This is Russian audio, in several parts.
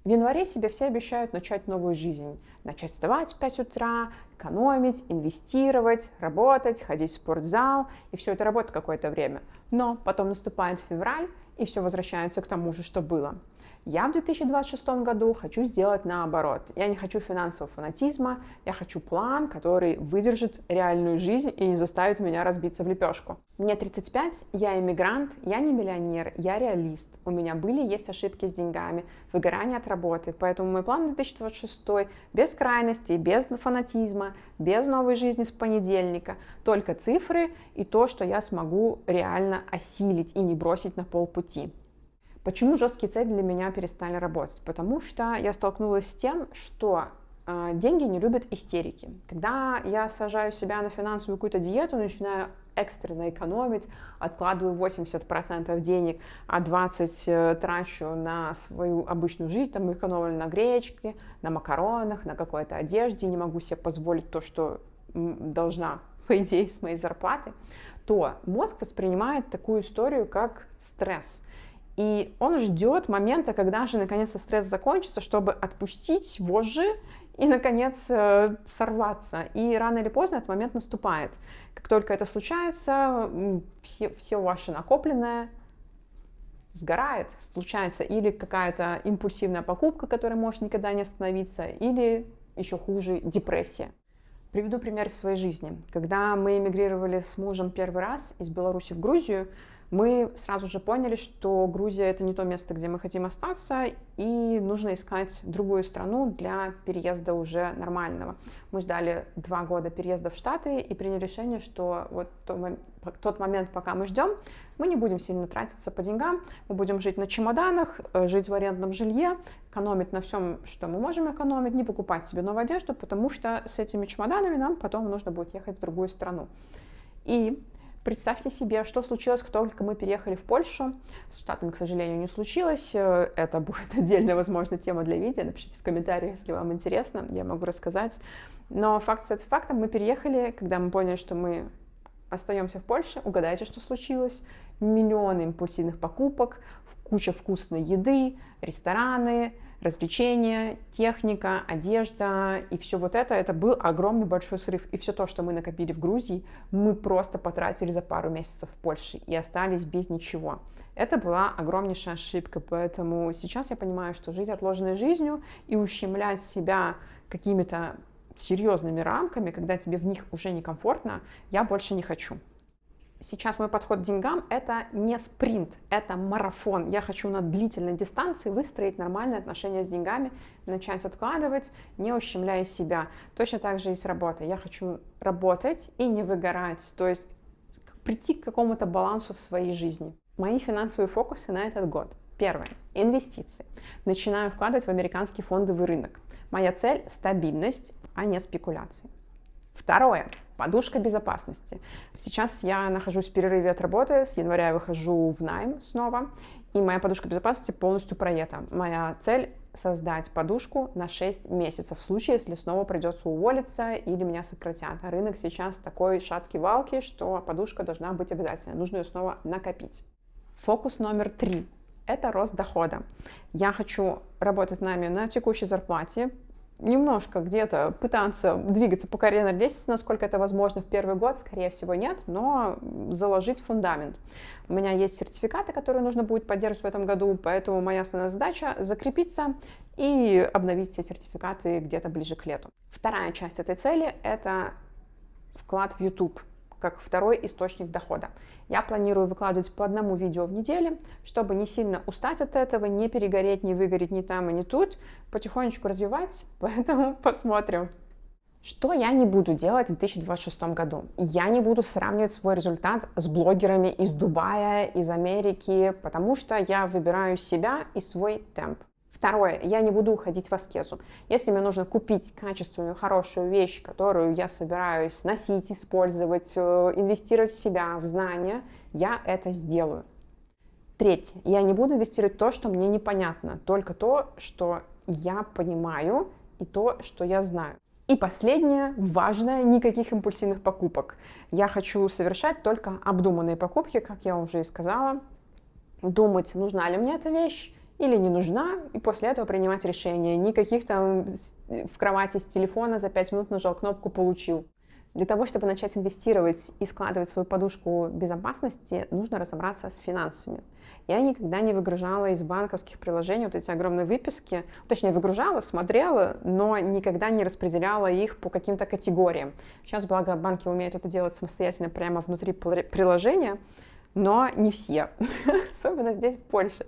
В январе себе все обещают начать новую жизнь. Начать вставать в 5 утра, экономить, инвестировать, работать, ходить в спортзал. И все это работает какое-то время. Но потом наступает февраль, и все возвращается к тому же, что было. Я в 2026 году хочу сделать наоборот. Я не хочу финансового фанатизма, я хочу план, который выдержит реальную жизнь и не заставит меня разбиться в лепешку. Мне 35, я иммигрант, я не миллионер, я реалист. У меня были и есть ошибки с деньгами, выгорание от работы, поэтому мой план 2026 без крайностей, без фанатизма, без новой жизни с понедельника, только цифры и то, что я смогу реально осилить и не бросить на полпути. Почему жесткие цели для меня перестали работать? Потому что я столкнулась с тем, что деньги не любят истерики. Когда я сажаю себя на финансовую какую-то диету, начинаю экстренно экономить, откладываю 80% денег, а 20% трачу на свою обычную жизнь, там экономлю на гречке, на макаронах, на какой-то одежде, не могу себе позволить то, что должна, по идее, с моей зарплаты, то мозг воспринимает такую историю, как стресс. И он ждет момента, когда же наконец-то стресс закончится, чтобы отпустить вожжи и, наконец, сорваться. И рано или поздно этот момент наступает. Как только это случается, все ваше накопленное сгорает, случается или какая-то импульсивная покупка, которая может никогда не остановиться, или еще хуже, депрессия. Приведу пример из своей жизни. Когда мы эмигрировали с мужем первый раз из Беларуси в Грузию, мы сразу же поняли, что Грузия — это не то место, где мы хотим остаться, и нужно искать другую страну для переезда уже нормального. Мы ждали 2 года переезда в Штаты и приняли решение, что вот тот момент, пока мы ждем, мы не будем сильно тратиться по деньгам, мы будем жить на чемоданах, жить в арендном жилье, экономить на всем, что мы можем экономить, не покупать себе новую одежду, потому что с этими чемоданами нам потом нужно будет ехать в другую страну. И представьте себе, что случилось, как только мы переехали в Польшу. С Штатами, к сожалению, не случилось. Это будет отдельная, возможно, тема для видео. Напишите в комментариях, если вам интересно, я могу рассказать. Но факт остается фактом. Мы переехали, когда мы поняли, что мы остаемся в Польше. Угадайте, что случилось. Миллионы импульсивных покупок, куча вкусной еды, рестораны, развлечения, техника, одежда и все вот это был огромный большой срыв. И все то, что мы накопили в Грузии, мы просто потратили за пару месяцев в Польше и остались без ничего. Это была огромнейшая ошибка, поэтому сейчас я понимаю, что жить отложенной жизнью и ущемлять себя какими-то серьезными рамками, когда тебе в них уже некомфортно, я больше не хочу. Сейчас мой подход к деньгам — это не спринт, это марафон. Я хочу на длительной дистанции выстроить нормальные отношения с деньгами, начать откладывать, не ущемляя себя. Точно так же и с работой. Я хочу работать и не выгорать, то есть прийти к какому-то балансу в своей жизни. Мои финансовые фокусы на этот год. Первое. Инвестиции. Начинаю вкладывать в американский фондовый рынок. Моя цель — стабильность, а не спекуляции. Второе. Подушка безопасности. Сейчас я нахожусь в перерыве от работы, с января я выхожу в найм снова, и моя подушка безопасности полностью проета. Моя цель — создать подушку на 6 месяцев, в случае, если снова придется уволиться или меня сократят. А рынок сейчас такой шатки-валки, что подушка должна быть обязательно, нужно ее снова накопить. Фокус номер 3 — это рост дохода. Я хочу работать в найме на текущей зарплате, немножко где-то пытаться двигаться по карьерной лестнице, насколько это возможно в первый год, скорее всего нет, но заложить фундамент. У меня есть сертификаты, которые нужно будет поддерживать в этом году, поэтому моя основная задача — закрепиться и обновить все сертификаты где-то ближе к лету. Вторая часть этой цели — это вклад в YouTube как второй источник дохода. Я планирую выкладывать по 1 видео в неделю, чтобы не сильно устать от этого, не перегореть, не выгореть ни там и ни тут, потихонечку развивать, поэтому посмотрим. Что я не буду делать в 2026 году? Я не буду сравнивать свой результат с блогерами из Дубая, из Америки, потому что я выбираю себя и свой темп. Второе, я не буду уходить в аскезу. Если мне нужно купить качественную, хорошую вещь, которую я собираюсь носить, использовать, инвестировать в себя, в знания, я это сделаю. Третье, я не буду инвестировать в то, что мне непонятно, только то, что я понимаю, и то, что я знаю. И последнее, важное, никаких импульсивных покупок. Я хочу совершать только обдуманные покупки, как я уже и сказала, думать, нужна ли мне эта вещь, или не нужна, и после этого принимать решение. Никаких там в кровати с телефона за 5 минут нажал кнопку «Получил». Для того, чтобы начать инвестировать и складывать свою подушку безопасности, нужно разобраться с финансами. Я никогда не выгружала из банковских приложений вот эти огромные выписки. Точнее, выгружала, смотрела, но никогда не распределяла их по каким-то категориям. Сейчас, благо, банки умеют это делать самостоятельно прямо внутри приложения, но не все, особенно здесь, в Польше.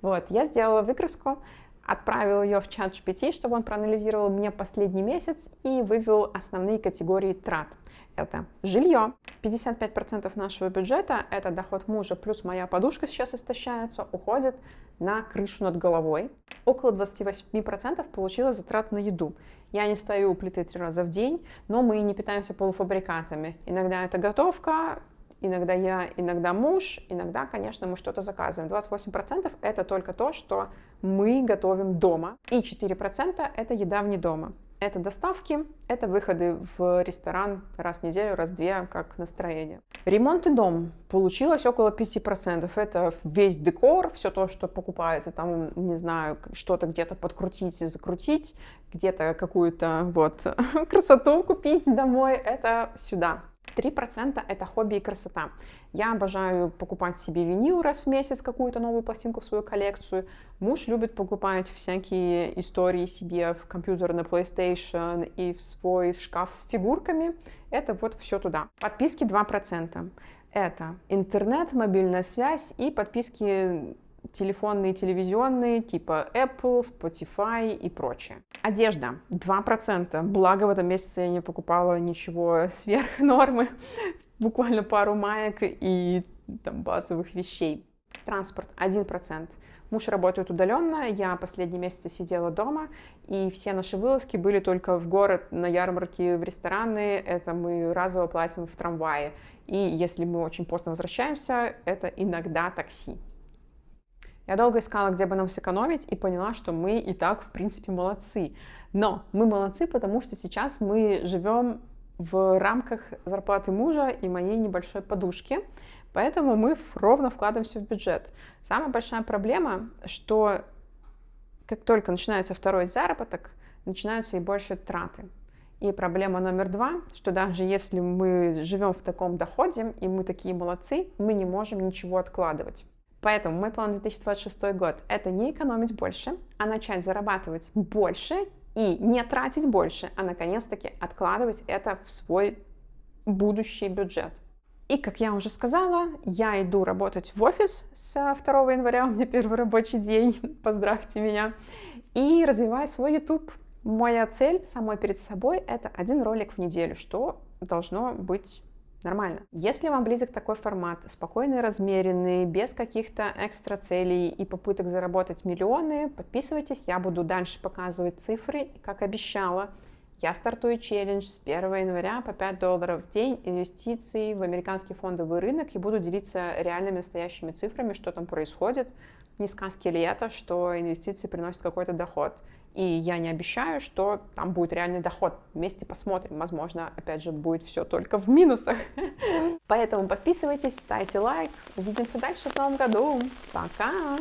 Вот, я сделала выгрузку, отправила ее в чат GPT, чтобы он проанализировал мне последний месяц и вывел основные категории трат. Это жилье. 55% нашего бюджета, это доход мужа, плюс моя подушка сейчас истощается, уходит на крышу над головой. Около 28% получилось затрат на еду. Я не стою у плиты 3 раза в день, но мы не питаемся полуфабрикатами. Иногда это готовка, иногда я, иногда муж, иногда, конечно, мы что-то заказываем. 28% это только то, что мы готовим дома. И 4% это еда вне дома. Это доставки, это выходы в ресторан раз в неделю, раз в 2, как настроение. Ремонт и дом. Получилось около 5%. Это весь декор, все то, что покупается, там, не знаю, что-то где-то подкрутить и закрутить, где-то какую-то вот красоту купить домой, это сюда. 3% это хобби и красота. Я обожаю покупать себе винил раз в месяц, какую-то новую пластинку в свою коллекцию. Муж любит покупать всякие истории себе в компьютер на PlayStation и в свой шкаф с фигурками. Это вот все туда. Подписки 2%. Это интернет, мобильная связь и подписки телефонные, телевизионные, типа Apple, Spotify и прочее. Одежда 2%. Благо в этом месяце я не покупала ничего сверх нормы. Буквально пару маек и там базовых вещей. Транспорт 1%. Муж работает удаленно, я последние месяцы сидела дома, и все наши вылазки были только в город, на ярмарки, в рестораны. Это мы разово платим в трамвае. И если мы очень поздно возвращаемся, это иногда такси. Я долго искала, где бы нам сэкономить, и поняла, что мы и так, в принципе, молодцы. Но мы молодцы, потому что сейчас мы живем в рамках зарплаты мужа и моей небольшой подушки, поэтому мы ровно вкладываемся в бюджет. Самая большая проблема, что как только начинается второй заработок, начинаются и больше траты. И проблема номер 2, что даже если мы живем в таком доходе, и мы такие молодцы, мы не можем ничего откладывать. Поэтому мой план на 2026 год – это не экономить больше, а начать зарабатывать больше и не тратить больше, а наконец-таки откладывать это в свой будущий бюджет. И, как я уже сказала, я иду работать в офис с 2 января, у меня первый рабочий день, поздравьте меня, и развиваю свой YouTube. Моя цель самой перед собой – это 1 ролик в неделю, что должно быть нормально. Если вам близок такой формат, спокойный, размеренный, без каких-то экстра целей и попыток заработать миллионы, подписывайтесь, я буду дальше показывать цифры. И, как обещала, я стартую челлендж с 1 января по $5 в день инвестиций в американский фондовый рынок и буду делиться реальными настоящими цифрами, что там происходит. Не сказки ли это, что инвестиции приносят какой-то доход. И я не обещаю, что там будет реальный доход. Вместе посмотрим. Возможно, опять же, будет все только в минусах. Поэтому подписывайтесь, ставьте лайк. Увидимся дальше в новом году. Пока!